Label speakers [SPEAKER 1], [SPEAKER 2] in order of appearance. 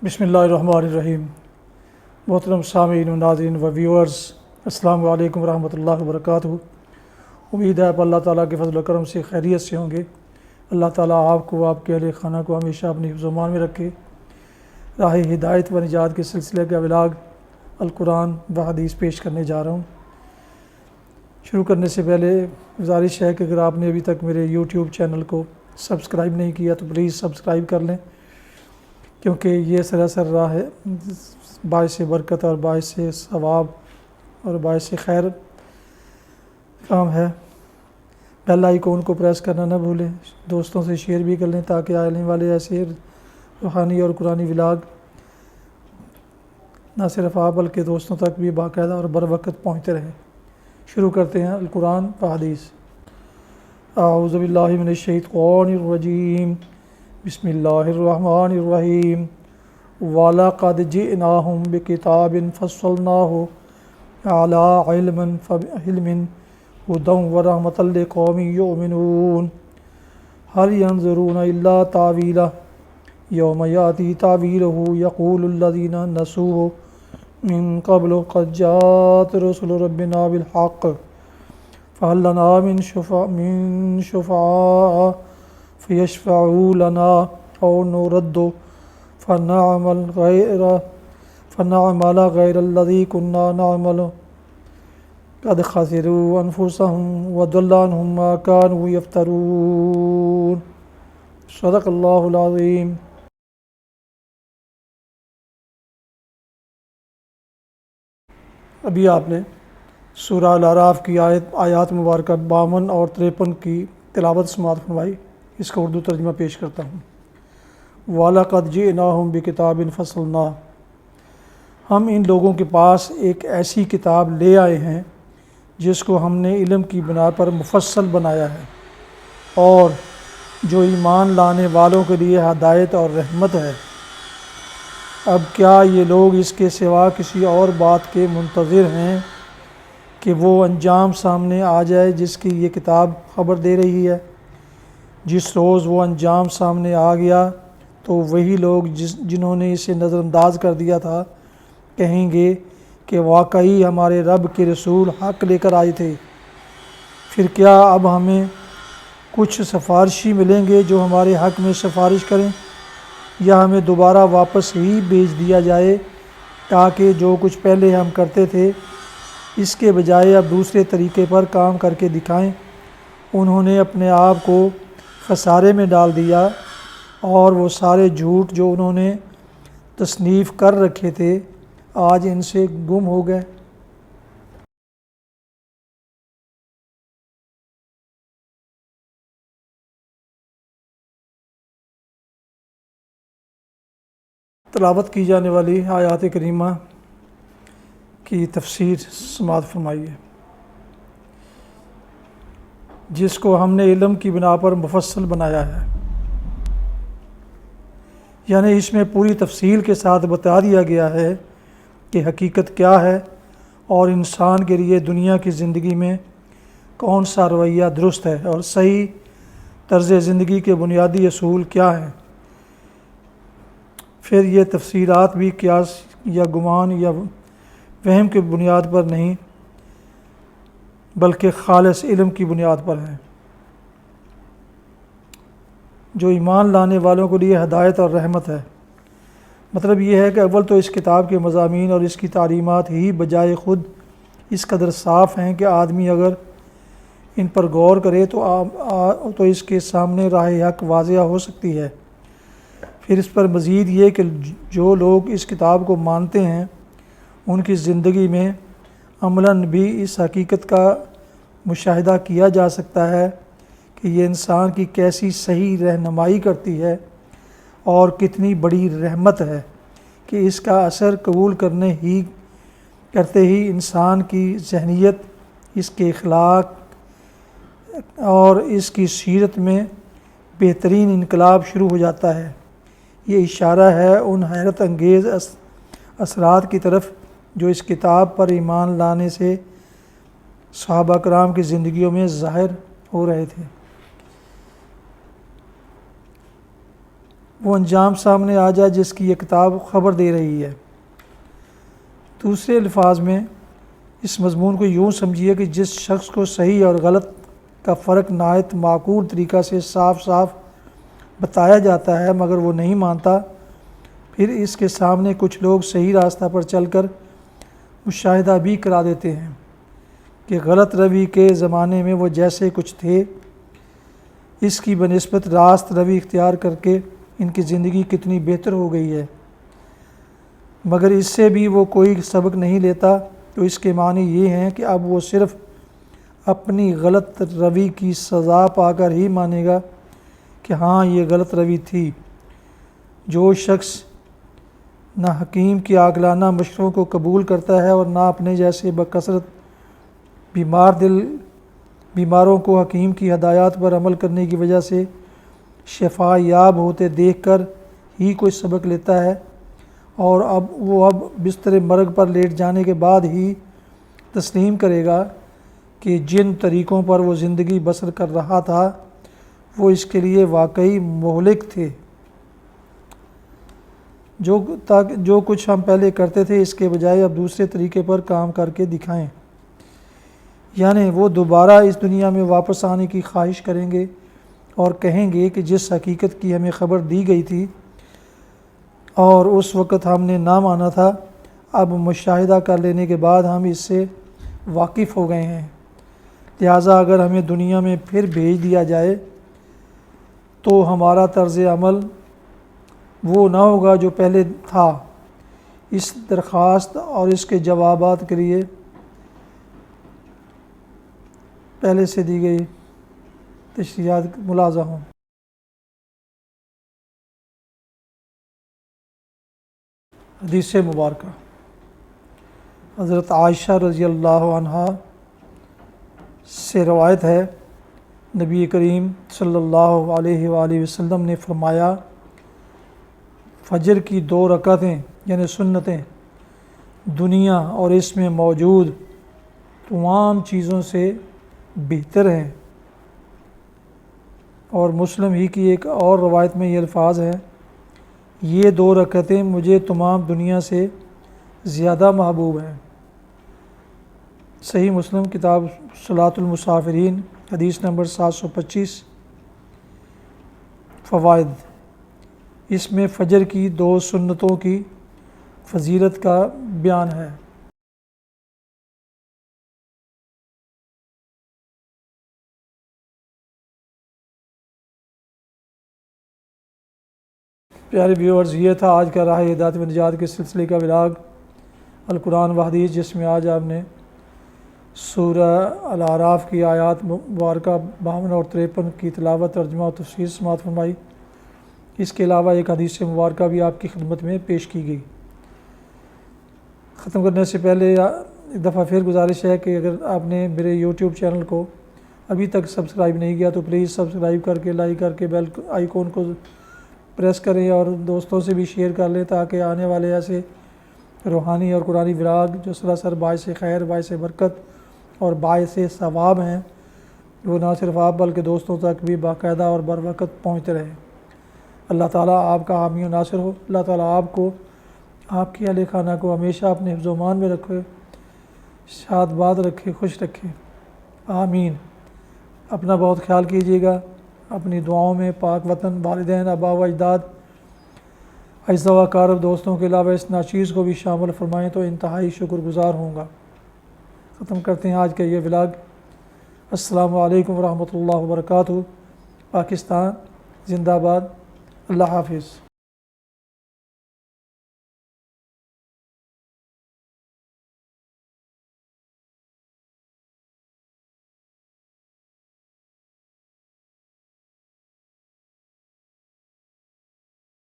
[SPEAKER 1] بسم اللہ الرحمن الرحیم۔ محترم سامعین و ناظرین و ویورز، السلام علیکم ورحمۃ اللہ وبرکاتہ۔ امید ہے آپ اللہ تعالیٰ کے فضل و کرم سے خیریت سے ہوں گے۔ اللہ تعالیٰ آپ کو، آپ کے اہل خانہ کو ہمیشہ اپنی حفظ و امان میں رکھے۔ راہ ہدایت و نجات کے سلسلے کا ولاگ القرآن و حدیث پیش کرنے جا رہا ہوں۔ شروع کرنے سے پہلے گزارش ہے کہ اگر آپ نے ابھی تک میرے یوٹیوب چینل کو سبسکرائب نہیں کیا تو پلیز سبسکرائب کر لیں، کیونکہ یہ سراسر راہ ہے باعث برکت اور باعث ثواب اور باعث خیر کام ہے۔ بیل آئیکن کو پریس کرنا نہ بھولیں، دوستوں سے شیئر بھی کر لیں تاکہ آنے والے ایسے روحانی اور قرآنی ولاگ نہ صرف آپ بلکہ دوستوں تک بھی باقاعدہ اور بر وقت پہنچتے رہیں۔ شروع کرتے ہیں القرآن و حدیث۔ اعوذ باللہ من الشیطان الرجیم، بسم اللہ الرحمن الرحیم۔ وَلَقَدْ جِئْنَاهُمْ بِكِتَابٍ فَصَّلْنَاهُ عَلَىٰ عِلْمٍ هُدًى وَرَحْمَةً لِقَوْمٍ يُؤْمِنُونَ هَلْ يَنظُرُونَ إِلَّا تَأْوِيلَهُ يَوْمَ يَأْتِي تَأْوِيلُهُ يَقُولُ الَّذِينَ نَسُوهُ مِن قَبْلُ قَدْ جَاءَتْ رُسُلُ رَبِّنَا بِالْحَقِّ فَهَلْ لَنَا مِن شُفَعَاءَ فَيَشْفَعُوا لَنَا أَوْ نُرَدُّ فَنَعْمَلَ غَيْرَ الَّذِي كُنَّا نَعْمَلُ قَدْ خَسِرُوا أَنفُسَهُمْ وَضَلَّ عَنْهُمْ مَا كَانُوا يَفْتَرُونَ۔ صدق اللہ العظیم۔ ابھی آپ نے سورہ الاعراف کی آیات مبارکہ 52 اور 53 کی تلاوت سماعت فرمائی۔ اس کا اردو ترجمہ پیش کرتا ہوں۔ وَلَقَدْ جِئْنَاهُمْ بِكِتَابٍ فَصَّلْنَاهُ، ہم ان لوگوں کے پاس ایک ایسی کتاب لے آئے ہیں جس کو ہم نے علم کی بنا پر مفصل بنایا ہے، اور جو ایمان لانے والوں کے لیے ہدایت اور رحمت ہے۔ اب کیا یہ لوگ اس کے سوا کسی اور بات کے منتظر ہیں کہ وہ انجام سامنے آ جائے جس کی یہ کتاب خبر دے رہی ہے؟ جس روز وہ انجام سامنے آ گیا تو وہی لوگ جنہوں نے اسے نظر انداز کر دیا تھا کہیں گے کہ واقعی ہمارے رب کے رسول حق لے کر آئے تھے۔ پھر کیا اب ہمیں کچھ سفارشی ملیں گے جو ہمارے حق میں سفارش کریں، یا ہمیں دوبارہ واپس ہی بھیج دیا جائے تاکہ جو کچھ پہلے ہم کرتے تھے اس کے بجائے اب دوسرے طریقے پر کام کر کے دکھائیں؟ انہوں نے اپنے آپ کو خسارے میں ڈال دیا، اور وہ سارے جھوٹ جو انہوں نے تصنیف کر رکھے تھے آج ان سے گم ہو گئے۔ تلاوت کی جانے والی آیات کریمہ کی تفسیر سماعت فرمائیے۔ جس کو ہم نے علم کی بنا پر مفصل بنایا ہے، یعنی اس میں پوری تفصیل کے ساتھ بتا دیا گیا ہے کہ حقیقت کیا ہے اور انسان کے لیے دنیا کی زندگی میں کون سا رویہ درست ہے اور صحیح طرز زندگی کے بنیادی اصول کیا ہیں۔ پھر یہ تفسیرات بھی قیاس یا گمان یا وہم کی بنیاد پر نہیں بلکہ خالص علم کی بنیاد پر ہیں، جو ایمان لانے والوں کے لیے ہدایت اور رحمت ہے۔ مطلب یہ ہے کہ اول تو اس کتاب کے مضامین اور اس کی تعلیمات ہی بجائے خود اس قدر صاف ہیں کہ آدمی اگر ان پر غور کرے تو اس کے سامنے راہ حق واضح ہو سکتی ہے۔ پھر اس پر مزید یہ کہ جو لوگ اس کتاب کو مانتے ہیں ان کی زندگی میں عملاً بھی اس حقیقت کا مشاہدہ کیا جا سکتا ہے کہ یہ انسان کی کیسی صحیح رہنمائی کرتی ہے اور کتنی بڑی رحمت ہے کہ اس کا اثر قبول کرتے ہی انسان کی ذہنیت، اس کے اخلاق اور اس کی سیرت میں بہترین انقلاب شروع ہو جاتا ہے۔ یہ اشارہ ہے ان حیرت انگیز اثرات کی طرف جو اس کتاب پر ایمان لانے سے صحابہ کرام کی زندگیوں میں ظاہر ہو رہے تھے۔ وہ انجام سامنے آ جائے جس کی یہ کتاب خبر دے رہی ہے۔ دوسرے الفاظ میں اس مضمون کو یوں سمجھیے کہ جس شخص کو صحیح اور غلط کا فرق نہایت معقول طریقہ سے صاف صاف بتایا جاتا ہے مگر وہ نہیں مانتا، پھر اس کے سامنے کچھ لوگ صحیح راستہ پر چل کر مشاہدہ بھی کرا دیتے ہیں کہ غلط روی کے زمانے میں وہ جیسے کچھ تھے، اس کی بنسبت راست روی اختیار کر کے ان کی زندگی کتنی بہتر ہو گئی ہے، مگر اس سے بھی وہ کوئی سبق نہیں لیتا، تو اس کے معنی یہ ہیں کہ اب وہ صرف اپنی غلط روی کی سزا پا کر ہی مانے گا کہ ہاں یہ غلط روی تھی۔ جو شخص نہ حکیم کی عاقلانہ مشوروں کو قبول کرتا ہے اور نہ اپنے جیسے بکثرت بیماروں کو حکیم کی ہدایات پر عمل کرنے کی وجہ سے شفا یاب ہوتے دیکھ کر ہی کوئی سبق لیتا ہے، اور اب بستر مرگ پر لیٹ جانے کے بعد ہی تسلیم کرے گا کہ جن طریقوں پر وہ زندگی بسر کر رہا تھا وہ اس کے لیے واقعی مہلک تھے۔ جو کچھ ہم پہلے کرتے تھے اس کے بجائے اب دوسرے طریقے پر کام کر کے دکھائیں، یعنی وہ دوبارہ اس دنیا میں واپس آنے کی خواہش کریں گے اور کہیں گے کہ جس حقیقت کی ہمیں خبر دی گئی تھی اور اس وقت ہم نے نہ مانا تھا، اب مشاہدہ کر لینے کے بعد ہم اس سے واقف ہو گئے ہیں، لہٰذا اگر ہمیں دنیا میں پھر بھیج دیا جائے تو ہمارا طرز عمل وہ نہ ہوگا جو پہلے تھا۔ اس درخواست اور اس کے جوابات کے لیے پہلے سے دی گئی تشریحات ملاحظہ ہوں۔ حدیث مبارکہ حضرت عائشہ رضی اللہ عنہا سے روایت ہے، نبی کریم صلی اللہ علیہ وآلہ وسلم نے فرمایا، فجر کی 2 رکعتیں یعنی سنتیں دنیا اور اس میں موجود تمام چیزوں سے بہتر ہیں، اور مسلم ہی کی ایک اور روایت میں یہ الفاظ ہیں، یہ 2 رکعتیں مجھے تمام دنیا سے زیادہ محبوب ہیں۔ صحیح مسلم کتاب صلاۃ المسافرین حدیث نمبر 725۔ فوائد، اس میں فجر کی 2 سنتوں کی فضیلت کا بیان ہے۔ پیارے ویورز، یہ تھا آج کا راہ ہدایت و نجات کے سلسلے کا ولاگ القرآن و حدیث، جس میں آج آپ نے سورہ الاعراف کی آیات مبارکہ 52 اور 53 کی تلاوت، ترجمہ اور تفسیر سماعت فرمائی۔ اس کے علاوہ ایک حدیث مبارکہ بھی آپ کی خدمت میں پیش کی گئی۔ ختم کرنے سے پہلے ایک دفعہ پھر گزارش ہے کہ اگر آپ نے میرے یوٹیوب چینل کو ابھی تک سبسکرائب نہیں کیا تو پلیز سبسکرائب کر کے لائک کر کے بیل آئیکن کو پریس کریں اور دوستوں سے بھی شیئر کر لیں، تاکہ آنے والے ایسے روحانی اور قرآنی ولاگ جو سراسر باعث خیر، باعث برکت اور باعث ثواب ہیں، وہ نہ صرف آپ بلکہ دوستوں تک بھی باقاعدہ اور بر وقت پہنچتے رہیں۔ اللہ تعالیٰ آپ کا حامی و ناصر ہو۔ اللہ تعالیٰ آپ کو، آپ کی اہل خانہ کو ہمیشہ اپنے حفظ و امان میں رکھے، شاد باد رکھے، خوش رکھے، آمین۔ اپنا بہت خیال کیجیے گا، اپنی دعاؤں میں پاک وطن، والدین، آباء و اجداد، اعزاء و اقارب، دوستوں کے علاوہ اس ناچیز کو بھی شامل فرمائیں تو انتہائی شکر گزار ہوں گا۔ ختم کرتے ہیں آج کا یہ ولاگ۔ السلام علیکم ورحمۃ اللہ وبرکاتہ۔ پاکستان زندہ باد۔ اللہ حافظ۔